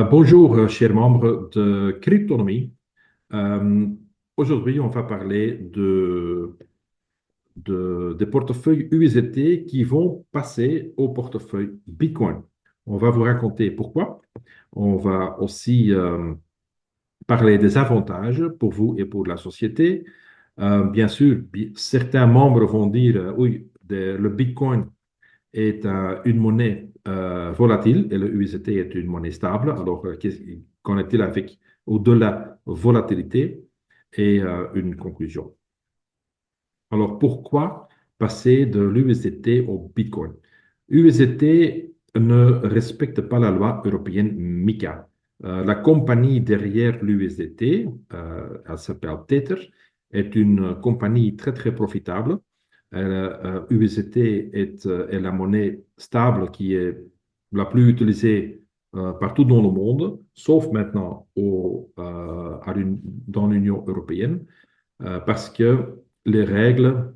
Bonjour, chers membres de Cryptonomie. Euh, Aujourd'hui, on va parler des portefeuilles USDT qui vont passer au portefeuille Bitcoin. On va vous raconter pourquoi. On va aussi parler des avantages pour vous et pour la société. Bien sûr, certains membres vont dire, oui, le Bitcoin est une monnaie volatile et le USDT est une monnaie stable. Alors, qu'en est-il avec au-delà volatilité et une conclusion? Alors, pourquoi passer de l'USDT au Bitcoin? USDT ne respecte pas la loi européenne MiCA. La compagnie derrière l'USDT, elle s'appelle Tether, est une compagnie très, très profitable. USDT est la monnaie stable qui est la plus utilisée partout dans le monde, sauf maintenant dans l'Union européenne, parce que les règles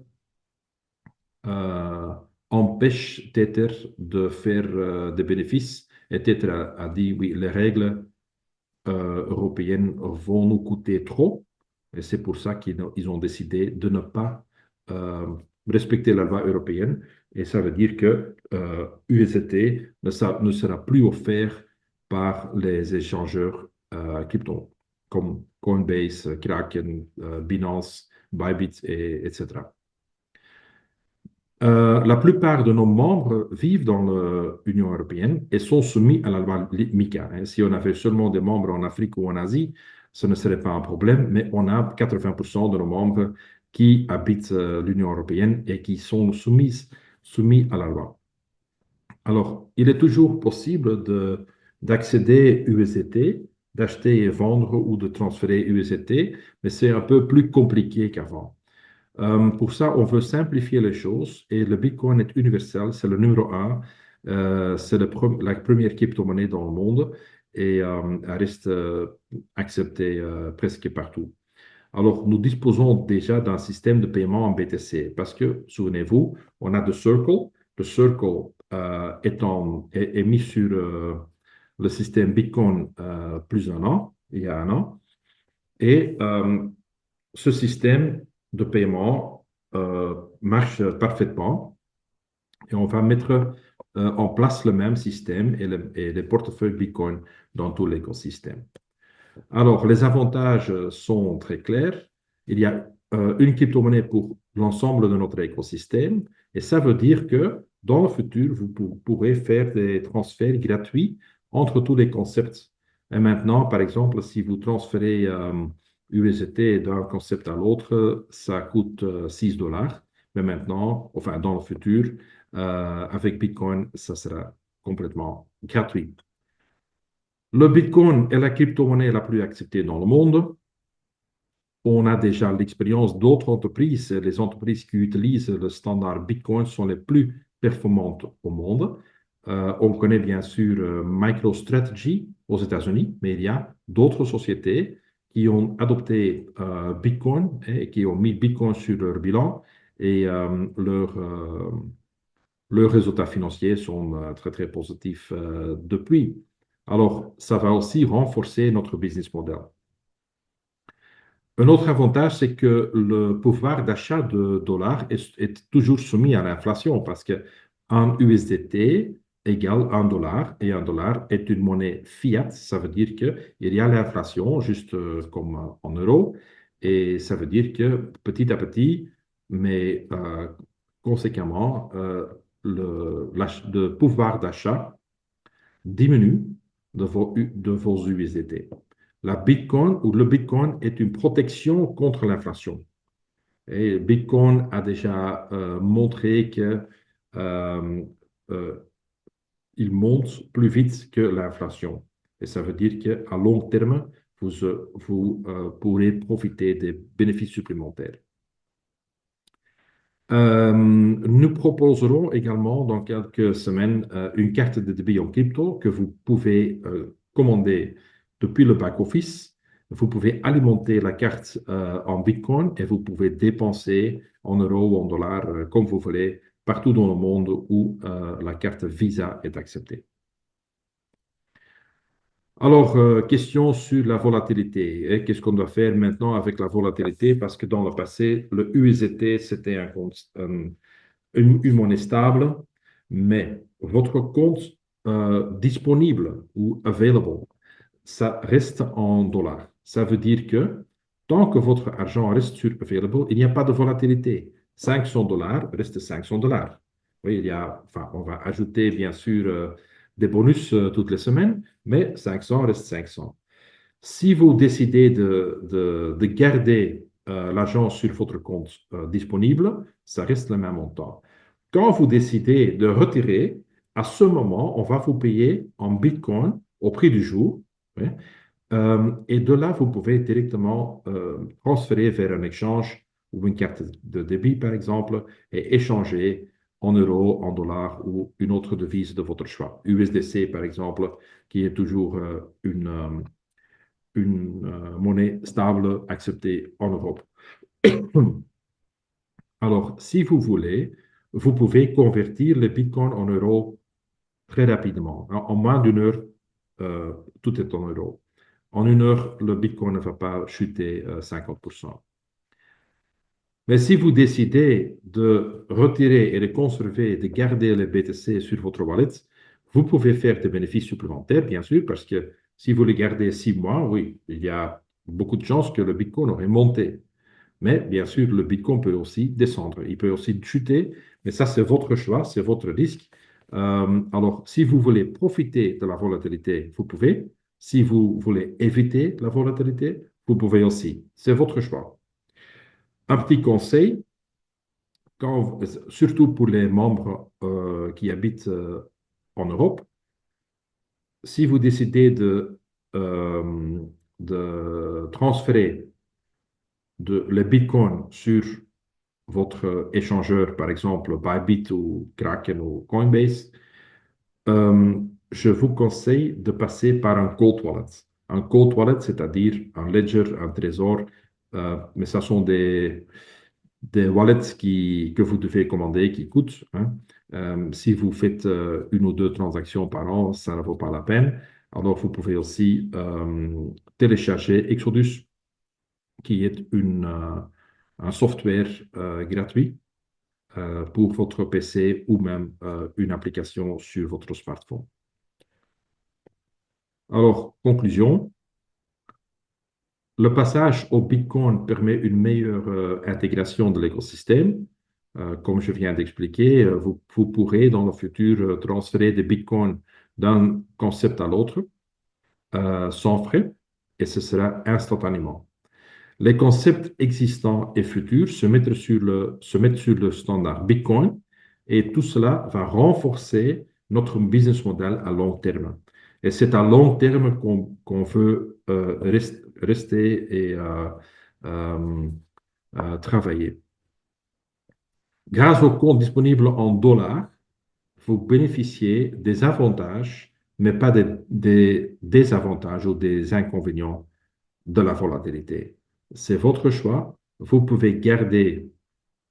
euh, empêchent Tether de faire des bénéfices. Et Tether a dit, oui, les règles européennes vont nous coûter trop. Et c'est pour ça qu'ils ont décidé de ne pas euh, respecter la loi européenne. Et ça veut dire que USDT ne sera plus offert par les échangeurs crypto, comme Coinbase, Kraken, Binance, Bybit, etc. La plupart de nos membres vivent dans l'Union européenne et sont soumis à la loi MiCA, hein. Si on avait seulement des membres en Afrique ou en Asie, ce ne serait pas un problème, mais on a 80% de nos membres qui habitent l'Union européenne et qui sont soumis à la loi. Alors, il est toujours possible d'accéder USDT, d'acheter et vendre ou de transférer USDT, mais c'est un peu plus compliqué qu'avant. Pour ça, on veut simplifier les choses et le Bitcoin est universel, c'est le numéro un, c'est la première crypto-monnaie dans le monde et elle reste acceptée presque partout. Alors, nous disposons déjà d'un système de paiement en BTC parce que, souvenez-vous, on a The Circle. The Circle est mis sur le système Bitcoin plus d'un an, il y a un an. Et ce système de paiement marche parfaitement et on va mettre en place le même système et les portefeuilles Bitcoin dans tout l'écosystème. Alors, les avantages sont très clairs. Il y a une crypto-monnaie pour l'ensemble de notre écosystème et ça veut dire que dans le futur, vous pourrez faire des transferts gratuits entre tous les concepts. Et maintenant, par exemple, si vous transférez USDT d'un concept à l'autre, ça coûte 6 dollars. Mais maintenant, enfin, dans le futur, avec Bitcoin, ça sera complètement gratuit. Le Bitcoin est la crypto-monnaie la plus acceptée dans le monde. On a déjà l'expérience d'autres entreprises. Les entreprises qui utilisent le standard Bitcoin sont les plus performantes au monde. On connaît bien sûr MicroStrategy aux États-Unis, mais il y a d'autres sociétés qui ont adopté Bitcoin et qui ont mis Bitcoin sur leur bilan et leurs résultats financiers sont très, très positifs depuis. Alors, ça va aussi renforcer notre business model. Un autre avantage, c'est que le pouvoir d'achat de dollars est toujours soumis à l'inflation parce qu'un USDT égale un dollar et un dollar est une monnaie fiat. Ça veut dire qu'il y a l'inflation, juste comme en euros, et ça veut dire que petit à petit, mais conséquemment, le pouvoir d'achat diminue de vos USDT. La Bitcoin ou le Bitcoin est une protection contre l'inflation. Et Bitcoin a déjà montré que euh, euh, il monte plus vite que l'inflation. Et ça veut dire qu'à long terme, vous pourrez profiter des bénéfices supplémentaires. Nous proposerons également dans quelques semaines une carte de débit en crypto que vous pouvez commander depuis le back-office. Vous pouvez alimenter la carte en Bitcoin et vous pouvez dépenser en euros ou en dollars comme vous voulez partout dans le monde où la carte Visa est acceptée. Alors, question sur la volatilité. Qu'est-ce qu'on doit faire maintenant avec la volatilité? Parce que dans le passé, le USDT, c'était une monnaie stable, mais votre compte disponible ou available, ça reste en dollars. Ça veut dire que tant que votre argent reste sur available, il n'y a pas de volatilité. 500 dollars reste 500 dollars. Oui, enfin, on va ajouter bien sûr des bonus toutes les semaines, mais 500 reste 500. Si vous décidez de garder l'argent sur votre compte disponible, ça reste le même montant. Quand vous décidez de retirer, à ce moment, on va vous payer en Bitcoin au prix du jour. Oui. Et de là, vous pouvez directement transférer vers un échange ou une carte de débit, par exemple, et échanger en euros, en dollars ou une autre devise de votre choix. USDC, par exemple, qui est toujours une monnaie stable acceptée en Europe. Alors, si vous voulez, vous pouvez convertir les bitcoins en euros très rapidement. En moins d'une heure, tout est en euros. En une heure, le bitcoin ne va pas chuter 50%. Mais si vous décidez de retirer et de conserver, de garder les BTC sur votre wallet, vous pouvez faire des bénéfices supplémentaires, bien sûr, parce que si vous les gardez 6 mois, oui, il y a beaucoup de chances que le Bitcoin aurait monté. Mais bien sûr, le Bitcoin peut aussi descendre, il peut aussi chuter, mais ça, c'est votre choix, c'est votre risque. Alors, si vous voulez profiter de la volatilité, vous pouvez. Si vous voulez éviter la volatilité, vous pouvez aussi. C'est votre choix. Un petit conseil, surtout pour les membres qui habitent en Europe, si vous décidez de transférer le Bitcoin sur votre échangeur, par exemple Bybit ou Kraken ou Coinbase, euh, je vous conseille de passer par un cold wallet. Un cold wallet, c'est-à-dire un ledger, un trésor, mais ça sont des wallets que vous devez commander qui coûtent, hein. Si vous faites une ou deux transactions par an, ça ne vaut pas la peine. Alors, vous pouvez aussi télécharger Exodus, qui est un software gratuit pour votre PC ou même une application sur votre smartphone. Alors, conclusion, le passage au Bitcoin permet une meilleure intégration de l'écosystème. Comme je viens d'expliquer, vous pourrez dans le futur transférer des Bitcoins d'un concept à l'autre sans frais et ce sera instantanément. Les concepts existants et futurs se mettent sur le standard Bitcoin et tout cela va renforcer notre business model à long terme. Et c'est à long terme qu'on veut rester et euh, travailler. Grâce au compte disponible en dollars, vous bénéficiez des avantages, mais pas des désavantages ou des inconvénients de la volatilité. C'est votre choix. Vous pouvez garder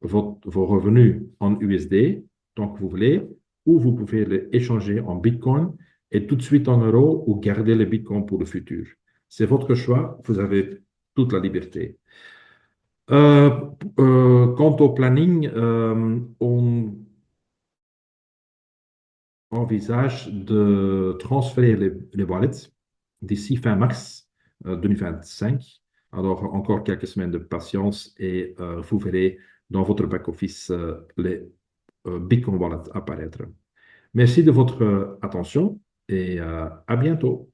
vos revenus en USD tant que vous voulez, ou vous pouvez les échanger en Bitcoin et tout de suite en euros ou garder les Bitcoins pour le futur. C'est votre choix. Vous avez toute la liberté. Euh, Quant au planning, on envisage de transférer les wallets d'ici fin mars 2025. Alors, encore quelques semaines de patience et vous verrez dans votre back-office les Bitcoin Wallets apparaître. Merci de votre attention et à bientôt.